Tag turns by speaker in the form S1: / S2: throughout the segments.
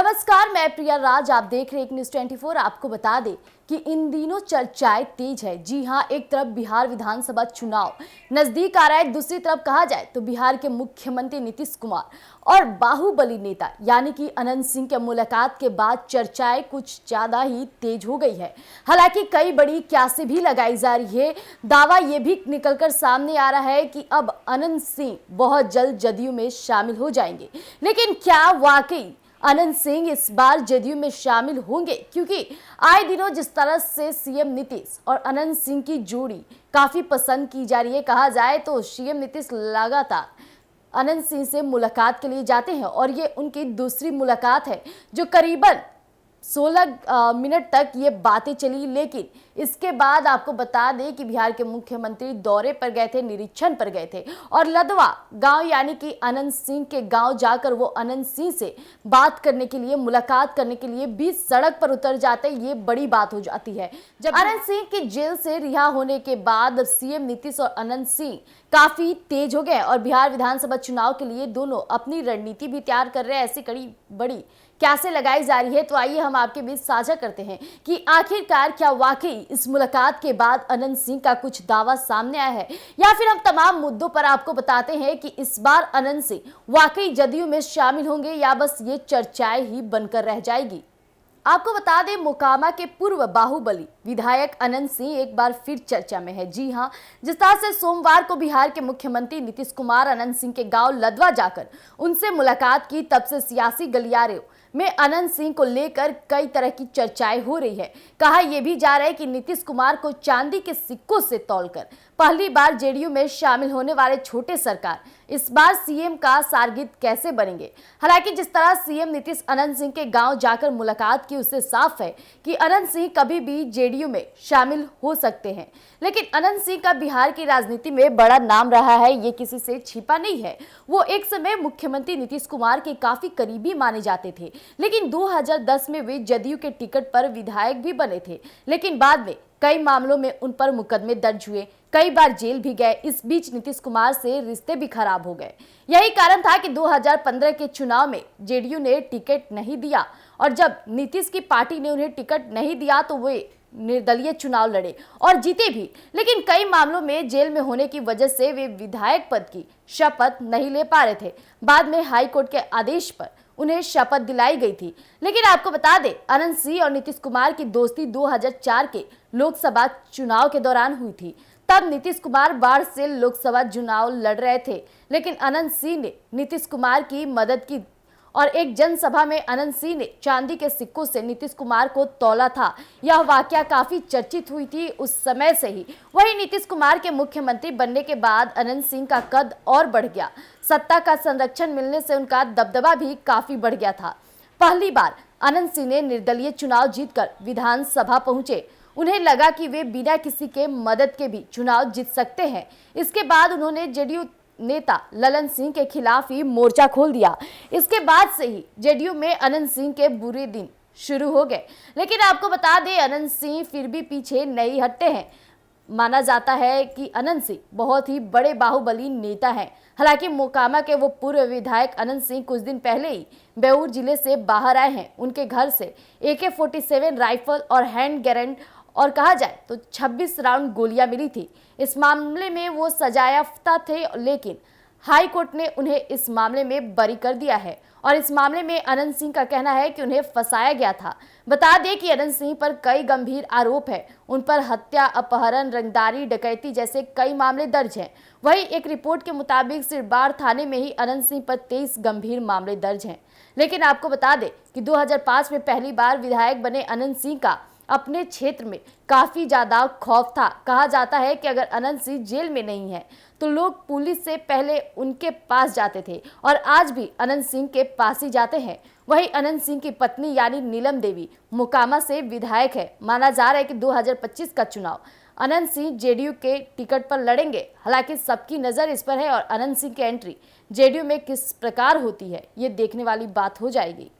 S1: नमस्कार, मैं प्रिया राज। आप देख रहे हैं एक न्यूज़ 24। आपको बता दें कि इन दिनों चर्चाएं तेज है। जी हां, एक तरफ बिहार विधानसभा चुनाव नजदीक आ रहा है, दूसरी तरफ कहा जाए तो बिहार के मुख्यमंत्री नीतीश कुमार और बाहुबली नेता यानी कि अनंत सिंह के मुलाकात के बाद चर्चाएं कुछ ज्यादा ही तेज हो गई है। हालांकि कई बड़ी क्यासें भी लगाई जा रही है। दावा यह भी निकलकर सामने आ रहा है कि अब अनंत सिंह बहुत जल्द जदयू में शामिल हो जाएंगे। लेकिन क्या वाकई अनंत सिंह इस बार जदयू में शामिल होंगे? क्योंकि आए दिनों जिस तरह से सीएम नीतीश और अनंत सिंह की जोड़ी काफी पसंद की जा रही है, कहा जाए तो सीएम नीतीश लगातार अनंत सिंह से मुलाकात के लिए जाते हैं और ये उनकी दूसरी मुलाकात है जो करीबन 16 मिनट तक ये बातें चली। लेकिन इसके बाद आपको बता दें कि बिहार के मुख्यमंत्री दौरे पर गए थे, निरीक्षण पर गए थे और लदवा गांव यानी कि अनंत सिंह के गांव जाकर वो अनंत सिंह से बात करने के लिए, मुलाकात करने के लिए बीच सड़क पर उतर जाते। ये बड़ी बात हो जाती है जब अनंत सिंह की जेल से रिहा होने के बाद अब सीएम नीतीश और अनंत सिंह काफी तेज हो गए और बिहार विधानसभा चुनाव के लिए दोनों अपनी रणनीति भी तैयार कर रहे हैं। ऐसी कड़ी बड़ी कैसे लगाई जा रही है, तो आइए हम आपके बीच साझा करते हैं कि आखिरकार क्या वाकई इस मुलाकात के बाद अनंत सिंह का कुछ दावा सामने आया है, या फिर हम तमाम मुद्दों पर आपको बताते हैं कि इस बार अनंत सिंह वाकई जदयू में शामिल होंगे या बस ये चर्चाएं ही बनकर रह जाएगी। आपको बता दें, मोकामा के पूर्व बाहुबली विधायक अनंत सिंह एक बार फिर चर्चा में है। जी हां, जिस तरह से सोमवार को बिहार के मुख्यमंत्री नीतीश कुमार अनंत सिंह के गांव लदवा जाकर उनसे मुलाकात की, तब से सियासी गलियारे में अनंत सिंह को लेकर कई तरह की चर्चाएं हो रही है। कहा यह भी जा रहा है कि नीतीश कुमार को चांदी के सिक्कों से तौलकर पहली बार जेडीयू में शामिल होने वाले छोटे सरकार इस बार सीएम का सारगीत कैसे बनेंगे। हालांकि जिस तरह सीएम नीतीश अनंत सिंह के गांव जाकर मुलाकात की, उससे साफ है कि अनंत सिंह कभी भी जेडीयू में शामिल हो सकते हैं। लेकिन अनंत सिंह का बिहार की राजनीति में बड़ा नाम रहा है, ये किसी से छिपा नहीं है। वो एक समय मुख्यमंत्री नीतीश कुमार के काफी करीबी माने जाते थे, लेकिन 2010 में वे जदयू के टिकट पर विधायक भी बने थे। लेकिन बाद में कई मामलों में उन पर मुकदमे दर्ज हुए, कई बार जेल भी गए। इस बीच नीतीश कुमार से रिश्ते भी खराब हो गए। यही कारण था कि 2015 के चुनाव में जेडीयू ने टिकट नहीं दिया और जब नीतीश की पार्टी ने उन्हें टिकट नहीं दिया तो वे निर्दलीय चुनाव लड़े और जीते भी। लेकिन कई मामलों में जेल में होने की वजह से वे विधायक पद की शपथ नहीं ले पा रहे थे। बाद में हाई कोर्ट के आदेश पर उन्हें शपथ दिलाई गई थी। लेकिन आपको बता दें, अनंत सिंह और नीतीश कुमार की दोस्ती 2004 के लोकसभा चुनाव के दौरान हुई थी। तब नीतीश कुमार बाढ़ से लोकसभा चुनाव लड़ रहे थे, लेकिन अनंत सिंह ने नीतीश कुमार की मदद की और एक जनसभा में अनंत सिंह ने चांदी के सिक्कों से नीतीश कुमार को तौला था। यह वाकया काफी चर्चित हुई थी उस समय से ही। वहीं नीतीश कुमार के मुख्यमंत्री बनने के बाद अनंत सिंह का कद और बढ़ गया। सत्ता का संरक्षण मिलने से उनका दबदबा भी काफी बढ़ गया था। पहली बार अनंत सिंह ने निर्दलीय चुनाव जीतकर विधानसभा पहुंचे। उन्हें लगा कि वे बिना किसी के मदद के भी चुनाव जीत सकते हैं। इसके बाद उन्होंने जेडीयू नेता ललन सिंह के खिलाफ ही मोर्चा खोल दिया। इसके बाद से ही जेडीयू में अनंत सिंह के बुरे दिन शुरू हो गए। लेकिन आपको बता दें, अनंत सिंह फिर भी पीछे नहीं हटते हैं। माना जाता है कि अनंत सिंह बहुत ही बड़े बाहुबली नेता हैं। हालांकि मोकामा के वो पूर्व विधायक अनंत सिंह कुछ दिन पहले ही बेऊर जिले से बाहर आए हैं। उनके घर से AK-47 राइफल और हैंड ग्रेनेड और कहा जाए तो 26 राउंड गोलियां मिली थी। इस मामले में वो सजायाफ्ता थे, लेकिन हाई कोर्ट ने उन्हें इस मामले में बरी कर दिया है और इस मामले में अनंत सिंह का कहना है कि उन्हें फंसाया गया था। बता दें कि अनंत सिंह पर कई गंभीर आरोप है। उन पर हत्या, अपहरण, रंगदारी, डकैती जैसे कई मामले दर्ज हैं। वहीं एक रिपोर्ट के मुताबिक सिरबाड़ थाने में ही अनंत सिंह पर 23 गंभीर मामले दर्ज हैं। लेकिन आपको बता दें कि 2005 में पहली बार विधायक बने अनंत सिंह का अपने क्षेत्र में काफी ज्यादा खौफ था। कहा जाता है कि अगर अनंत सिंह जेल में नहीं है तो लोग पुलिस से पहले उनके पास जाते थे और आज भी अनंत सिंह के पास ही जाते हैं। वहीं अनंत सिंह की पत्नी यानी नीलम देवी मोकामा से विधायक है। माना जा रहा है कि 2025 का चुनाव अनंत सिंह जेडीयू के टिकट पर लड़ेंगे। हालांकि सबकी नजर इस पर है और अनंत सिंह की एंट्री जेडीयू में किस प्रकार होती है, ये देखने वाली बात हो जाएगी।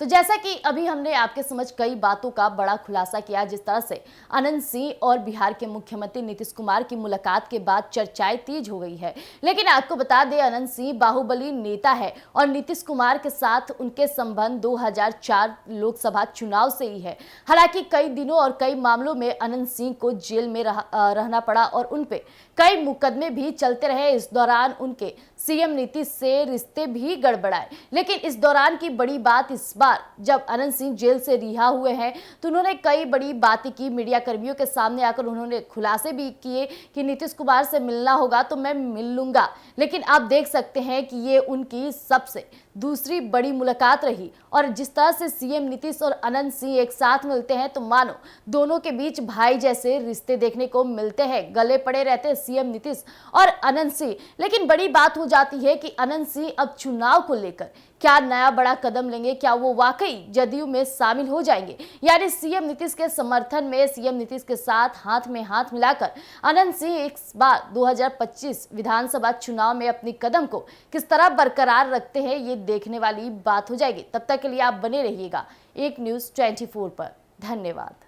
S1: तो जैसा कि अभी हमने आपके समझ कई बातों का बड़ा खुलासा किया, जिस तरह से अनंत सिंह और बिहार के मुख्यमंत्री नीतीश कुमार की मुलाकात के बाद चर्चाएं तेज हो गई है। लेकिन आपको बता दें, अनंत सिंह बाहुबली नेता है और नीतीश कुमार के साथ उनके संबंध 2004 लोकसभा चुनाव से ही है। हालांकि कई दिनों और कई मामलों में अनंत सिंह को जेल में रहना पड़ा और उन पे कई मुकदमे भी चलते रहे। इस दौरान उनके सीएम नीतीश से रिश्ते भी गड़बड़ाए। लेकिन इस दौरान की बड़ी बात, इस बार जब अनंत सिंह जेल से रिहा हुए हैं तो उन्होंने कई बड़ी बातें की। मीडिया कर्मियों के सामने आकर उन्होंने खुलासे भी किए कि नीतीश कुमार से मिलना होगा तो मैं मिल लूंगा। लेकिन आप देख सकते हैं कि ये उनकी सबसे दूसरी बड़ी मुलाकात रही और जिस तरह से सीएम नीतीश और अनंत सिंह एक साथ मिलते हैं तो मानो दोनों के बीच भाई जैसे रिश्ते देखने को मिलते हैं। गले पड़े रहते हैं सीएम नीतीश और अनंत सिंह। लेकिन बड़ी बात हो जाती है कि अनंत सिंह अब चुनाव को लेकर क्या नया बड़ा कदम लेंगे, क्या वो वाकई जदयू में शामिल हो जाएंगे, यानी सीएम नीतीश के समर्थन में सीएम नीतीश के साथ हाथ में हाथ मिलाकर अनंत सिंह इस बार 2025 विधानसभा चुनाव में अपनी कदम को किस तरह बरकरार रखते हैं, ये देखने वाली बात हो जाएगी। तब तक के लिए आप बने रहिएगा एक न्यूज़ 24 पर। धन्यवाद।